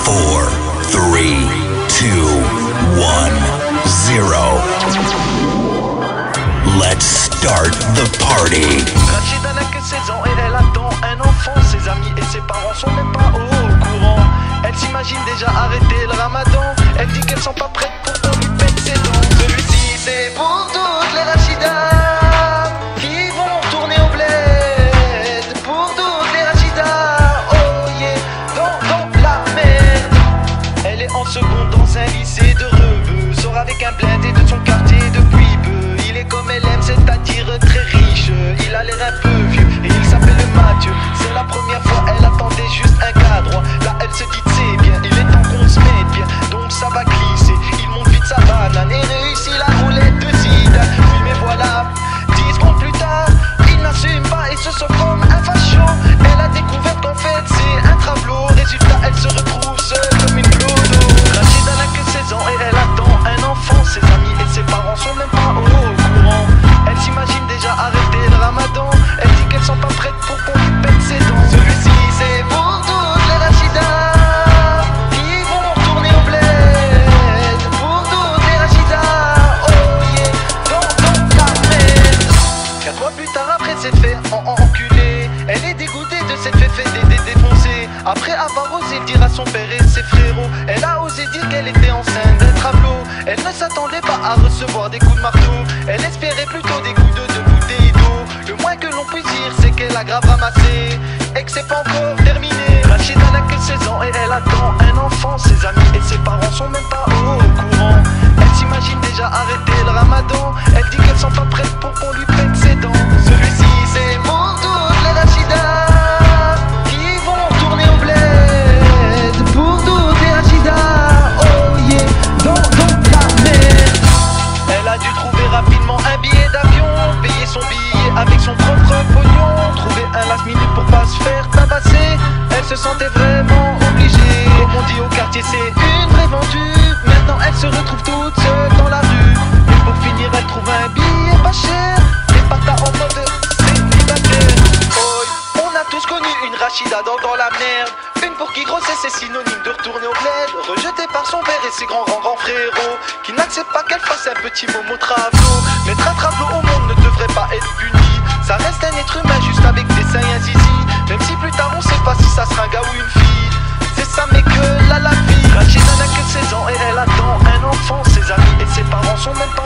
4, 3, 2, 1, 0. Let's start the party. Rachida n'a que 16 ans et elle attend un enfant. Ses amis et ses parents sont même pas au courant. Elle s'imagine déjà arrêter le ramadan. Elle dit qu'elles sont pas prêtes pour qu'on lui pète ses dents. Celui-ci c'est pour toutes les Rachidas qui vont tourner au bled. Pour toutes les Rachidas, oh yeah, dans la merde. Elle est en seconde dans un lycée de Rebeu. Sort avec un blindé de son quartier depuis peu. Il est comme elle aime, c'est-à-dire très riche. Il a l'air un peu vieux et il s'appelle Mathieu. C'est la première fois, elle attendait juste un gars droit. Là elle se dit c'est bien, il est temps qu'on se mette bien. Donc ça va glisser, il monte vite sa banane et réussit la roulette de Zidane. Puis mais voilà, 10 secondes plus tard, il n'assume pas et se sent comme un facho. Elle a découvert qu'en fait c'est un travelot. Résultat, elle se retrouve seule comme une clodo. Rachida n'a que 16 ans et elle attend un enfant. Ses amis et ses parents sont même pas au courant. Elle s'imagine déjà arrêter le ramadan. Elle dit qu'elles sont pas prêtes pour qu'on lui pète ses dents. Celui-ci c'est pour toutes les Rachidas qui vont tourner au bled. Pour toutes les Rachidas, oh yeah, dans la merde. 4 mois plus tard après cette fête enculée, elle est dégoûtée de cette fête défoncée. Après avoir osé le dire à son père et ses frérots, elle a osé dire qu'elle était enceinte d'un travelot. Elle ne s'attendait pas à recevoir des coups de marteau. Elle espérait plutôt des coups de bouteilles d'eau. Le moins que l'on puisse dire c'est qu'elle a grave ramassé et que c'est pas encore terminé. Rachida n'a que 16 ans et elle attend un enfant. Ses amis et ses parents sont même pas au courant. Elle s'imagine déjà arrêter le ramadan. Elle dit qu'elles sont pas prêtes pour qu'on lui pète ses dents. Celui-ci c'est pour toutes les Rachidas qui vont tourner au bled. Pour toutes les Rachidas, oh yeah, dans la merde. Elle a dû trouver rapidement un billet d'avion, payer son billet avec son propre pognon, trouver un last minute pour pas se faire tabasser. Elle se sentait vraiment obligée. Comme on dit au quartier, c'est une vraie vendue. Maintenant elle se retrouve toute seule dans la rue. Et pour finir elle trouve un billet pas cher et part en mode célibataire. Oh, on a tous connu une Rachida dans la merde. Une pour qui grossesse c'est synonyme de retourner au bled. Rejetée par son père et ses grands frérots qui n'acceptent pas qu'elle fasse un petit momo travelot. Mettre un travelot au monde ne devrait pas être puni. Ça reste un être humain juste avec des seins et un zizi. Même si plus tard on sait pas si ça sera un gars ou une fille. C'est ça mais que là la vie. Rachida n'a que 16 ans et elle attend un enfant. Ses amis et ses parents sont même pas